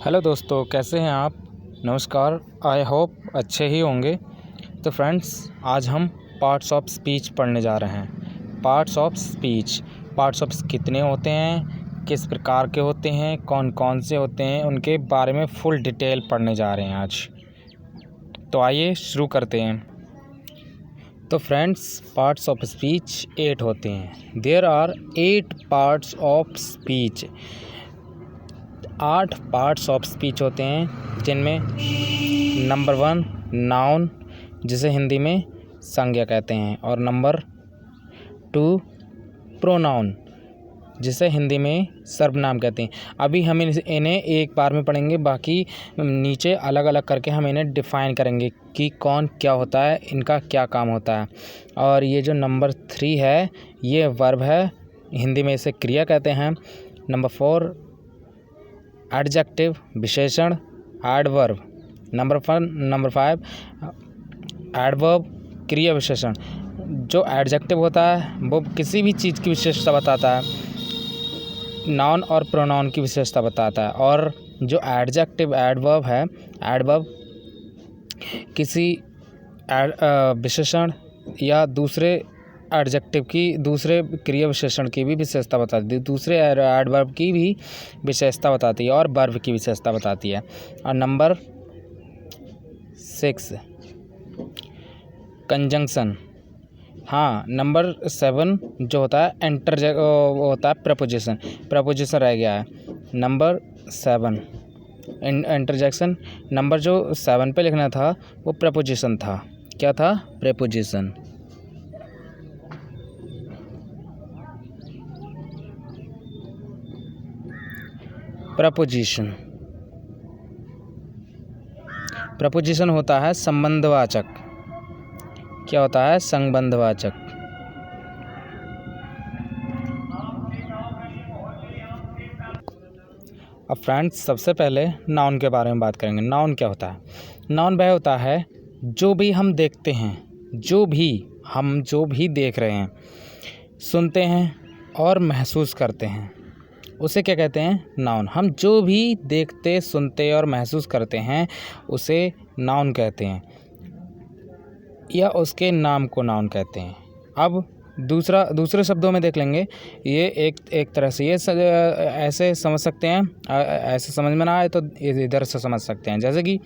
Hello दोस्तों, कैसे हैं आप। नमस्कार। आई होप अच्छे ही होंगे। तो फ्रेंड्स, आज हम पार्ट्स ऑफ स्पीच पढ़ने जा रहे हैं। पार्ट्स ऑफ स्पीच कितने होते हैं, किस प्रकार के होते हैं, कौन कौन से होते हैं, उनके बारे में फुल डिटेल पढ़ने जा रहे हैं आज। तो आइए शुरू करते हैं। तो फ्रेंड्स, पार्ट्स ऑफ स्पीच 8 होते हैं। There are 8 parts of speech. 8 parts of speech होते हैं, जिनमें नंबर 1 नाउन, जिसे हिंदी में संज्ञा कहते हैं, और नंबर 2 प्रोनाउन, जिसे हिंदी में सर्वनाम कहते हैं। अभी हम इन्हें एक बार में पढ़ेंगे, बाकी नीचे अलग अलग करके हम इन्हें डिफ़ाइन करेंगे कि कौन क्या होता है, इनका क्या काम होता है। और ये जो नंबर 3 है, ये वर्ब है, हिंदी में इसे क्रिया कहते हैं। नंबर 4 एडजेक्टिव, विशेषण, एडवर्ब। नंबर 5 एडवर्ब, क्रिया विशेषण। जो एडजेक्टिव होता है वो किसी भी चीज़ की विशेषता बताता है, नाउन और प्रोनाउन की विशेषता बताता है। और जो एडजेक्टिव एडवर्ब है, एडवर्ब किसी विशेषण या दूसरे एडजेक्टिव की, दूसरे क्रिया विशेषण की भी विशेषता बताती है, दूसरे एडवर्ब की भी विशेषता बताती है, और वर्ब की विशेषता बताती है। और नंबर 6 कंजंक्शन। हाँ, नंबर 7 जो होता है वो होता है प्रपोजिशन रह गया है। Number 7 interjection. नंबर जो 7 पे लिखना था वो प्रपोजिशन था। क्या था? प्रपोजिशन। प्रपोजिशन होता है संबंधवाचक। क्या होता है? संबंधवाचक। अब फ्रेंड्स, सबसे पहले नाउन के बारे में बात करेंगे। नाउन क्या होता है? नाउन वह होता है जो भी हम देखते हैं, जो भी देख रहे हैं, सुनते हैं और महसूस करते हैं, उसे क्या कहते हैं? नाउन। हम जो भी देखते, सुनते और महसूस करते हैं उसे नाउन कहते हैं, या उसके नाम को नाउन कहते हैं। अब दूसरे शब्दों में देख लेंगे। ये एक तरह से ये ऐसे समझ सकते हैं, ऐसे समझ में ना आए तो इधर से समझ सकते हैं। जैसे कि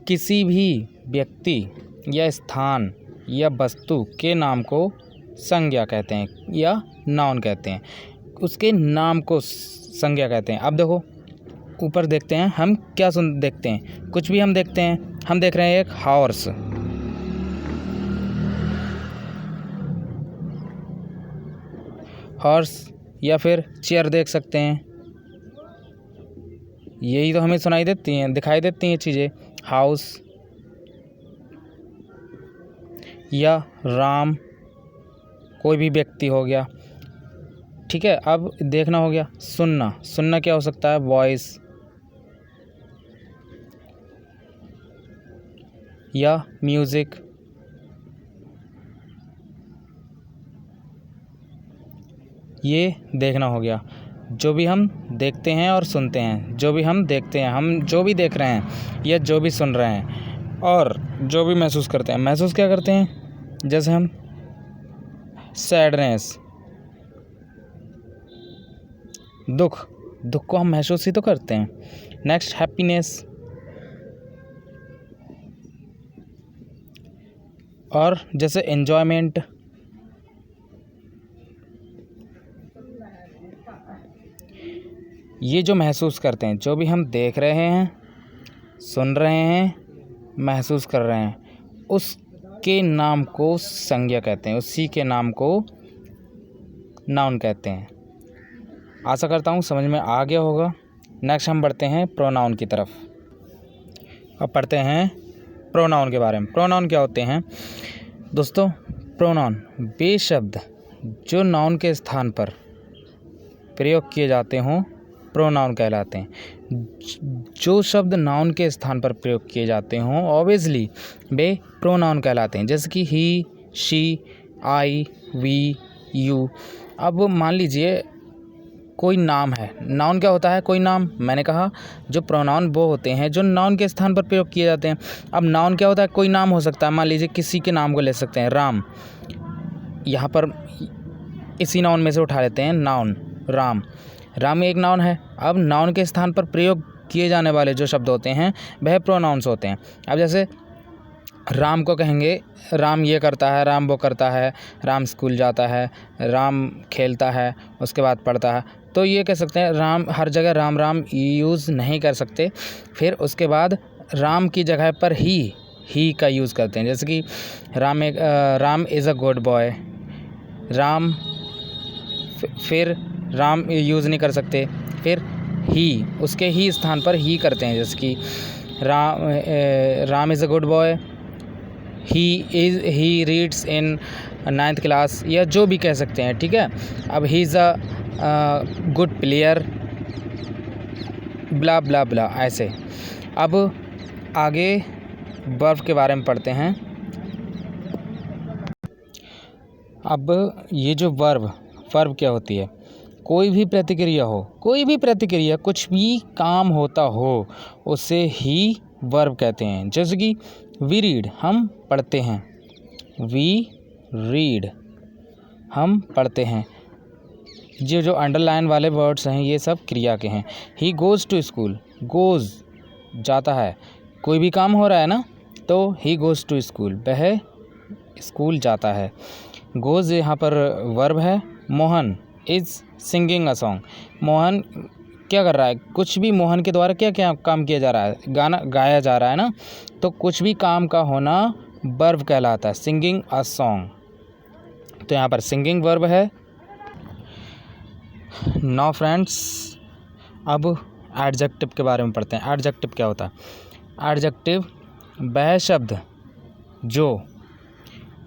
किसी भी व्यक्ति या स्थान या वस्तु के नाम को संज्ञा कहते हैं या नाउन कहते हैं, उसके नाम को संज्ञा कहते हैं। अब देखो, ऊपर देखते हैं हम क्या देखते हैं। कुछ भी हम देखते हैं, हम देख रहे हैं एक हॉर्स या फिर चेयर देख सकते हैं। यही तो हमें दिखाई देती हैं चीज़ें। हाउस या राम, कोई भी व्यक्ति हो गया। ठीक है। अब देखना हो गया। सुनना क्या हो सकता है? वॉइस या म्यूज़िक। ये देखना हो गया। जो भी हम देखते हैं और सुनते हैं, जो भी हम देखते हैं, हम जो भी देख रहे हैं या जो भी सुन रहे हैं, और जो भी महसूस करते हैं। महसूस क्या करते हैं? जैसे हम सैडनेस, दुख को हम महसूस ही तो करते हैं। Next, happiness. और जैसे एन्जॉयमेंट। ये जो महसूस करते हैं, जो भी हम देख रहे हैं, सुन रहे हैं, महसूस कर रहे हैं, उसके नाम को संज्ञा कहते हैं, उसी के नाम को नाउन कहते हैं। आशा करता हूँ समझ में आ गया होगा। नेक्स्ट हम बढ़ते हैं प्रोनाउन की तरफ। अब पढ़ते हैं प्रोनाउन के बारे में। प्रोनाउन क्या होते हैं दोस्तों? प्रोनाउन वे शब्द जो नाउन के स्थान पर प्रयोग किए जाते हों, प्रोनाउन कहलाते हैं। जो शब्द नाउन के स्थान पर प्रयोग किए जाते हों, ऑब्वियसली वे प्रोनाउन कहलाते हैं। जैसे कि ही, शी, आई, वी, यू। अब मान लीजिए कोई नाम है। नाउन क्या होता है? कोई नाम। मैंने कहा जो प्रोनाउन वो होते हैं जो नाउन के स्थान पर प्रयोग किए जाते हैं। अब नाउन क्या होता है? कोई नाम हो सकता है। मान लीजिए किसी के नाम को ले सकते हैं, राम। यहाँ पर इसी नाउन में से उठा लेते हैं नाउन, राम। राम एक नाउन है। अब नाउन के स्थान पर प्रयोग किए जाने वाले जो शब्द होते हैं वह प्रोनाउंस होते हैं। अब जैसे राम को कहेंगे राम ये करता है, राम वो करता है, राम स्कूल जाता है, राम खेलता है, उसके बाद पढ़ता है। तो ये कह सकते हैं राम, हर जगह राम राम यूज़ नहीं कर सकते। फिर उसके बाद राम की जगह पर ही का यूज़ करते हैं। जैसे कि Ram is a good boy. Ram, फिर राम यूज़ नहीं कर सकते, फिर ही, उसके ही स्थान पर ही करते हैं। जैसे कि Ram is a good boy, he reads in 9th class, या जो भी कह सकते हैं, ठीक है। अब he is a good player, blah blah blah, ऐसे। अब आगे वर्ब के बारे में पढ़ते हैं। अब ये जो वर्ब क्या होती है? कोई भी प्रतिक्रिया हो, कुछ भी काम होता हो, उसे ही वर्ब कहते हैं। जैसे कि वी रीड, हम पढ़ते हैं। वी रीड, हम पढ़ते हैं। जो अंडरलाइन वाले वर्ड्स हैं ये सब क्रिया के हैं। He goes to school, goes जाता है, कोई भी काम हो रहा है ना, तो ही गोज़ टू स्कूल, वह स्कूल जाता है। गोज़ यहाँ पर वर्ब है। Mohan is singing a song, Mohan क्या कर रहा है? कुछ भी मोहन के द्वारा क्या काम किया जा रहा है? गाना गाया जा रहा है ना, तो कुछ भी काम का होना वर्ब कहलाता है। सिंगिंग अ सॉन्ग, तो यहाँ पर सिंगिंग वर्ब है। नाउ फ्रेंड्स, अब एडजेक्टिव के बारे में पढ़ते हैं। एडजेक्टिव क्या होता है? एडजेक्टिव वह शब्द जो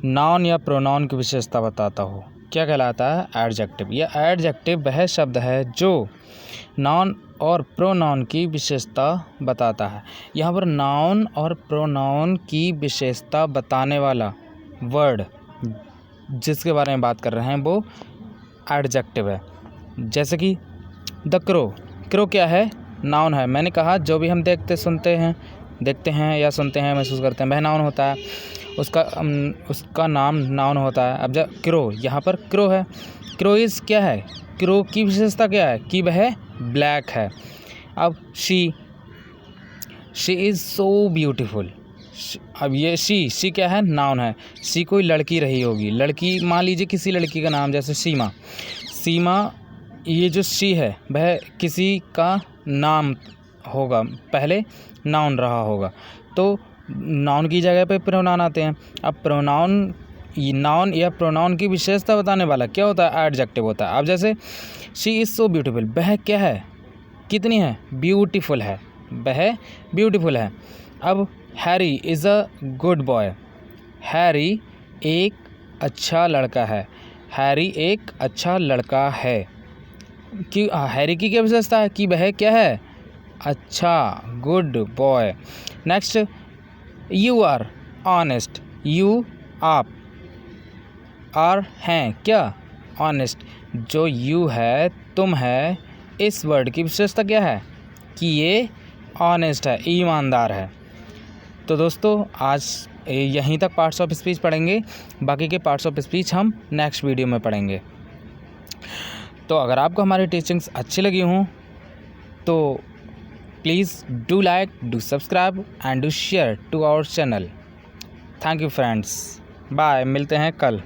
नाउन या प्रोनाउन की विशेषता बताता हो, क्या कहलाता है? एडजेक्टिव। यह एडजेक्टिव वह शब्द है जो नाउन और प्रोनाउन की विशेषता बताता है। यहाँ पर नाउन और प्रोनाउन की विशेषता बताने वाला वर्ड जिसके बारे में बात कर रहे हैं वो एडजेक्टिव है। जैसे कि द क्रो क्या है? नाउन है। मैंने कहा जो भी हम देखते हैं या सुनते हैं, महसूस करते हैं, वह नाउन होता है। उसका नाम नाउन होता है। अब जब क्रो, यहाँ पर क्रो है। क्रो इज़ क्या है? क्रो की विशेषता क्या है? कि वह ब्लैक है। अब शी इज़ सो ब्यूटीफुल। अब ये शी क्या है? नाउन है। शी कोई लड़की रही होगी, लड़की, मान लीजिए किसी लड़की का नाम, जैसे सीमा, ये जो शी है वह किसी का नाम होगा, पहले नाउन रहा होगा, तो नाउन की जगह पे प्रोनाउन आते हैं। अब नाउन या प्रोनाउन की विशेषता बताने वाला क्या होता है? एडजेक्टिव होता है। अब जैसे शी इज़ सो ब्यूटीफुल, वह क्या है? कितनी है? ब्यूटीफुल है, वह ब्यूटीफुल है। अब Harry is a good boy, Harry एक अच्छा लड़का है, हैरी एक अच्छा लड़का है। कि हैरी की क्या विशेषता है? कि वह क्या है? अच्छा, good boy. Next, you are honest, you आप आर हैं क्या? ऑनेस्ट, जो यू है, तुम है, इस वर्ड की विशेषता क्या है? कि ये ऑनेस्ट है, ईमानदार है। तो दोस्तों आज यहीं तक पार्ट्स ऑफ स्पीच पढ़ेंगे, बाकी के पार्ट्स ऑफ स्पीच हम नेक्स्ट वीडियो में पढ़ेंगे। तो अगर आपको हमारी टीचिंग्स अच्छी लगी हों तो please do like, do subscribe and do share to our channel. Thank you friends, bye, मिलते हैं कल।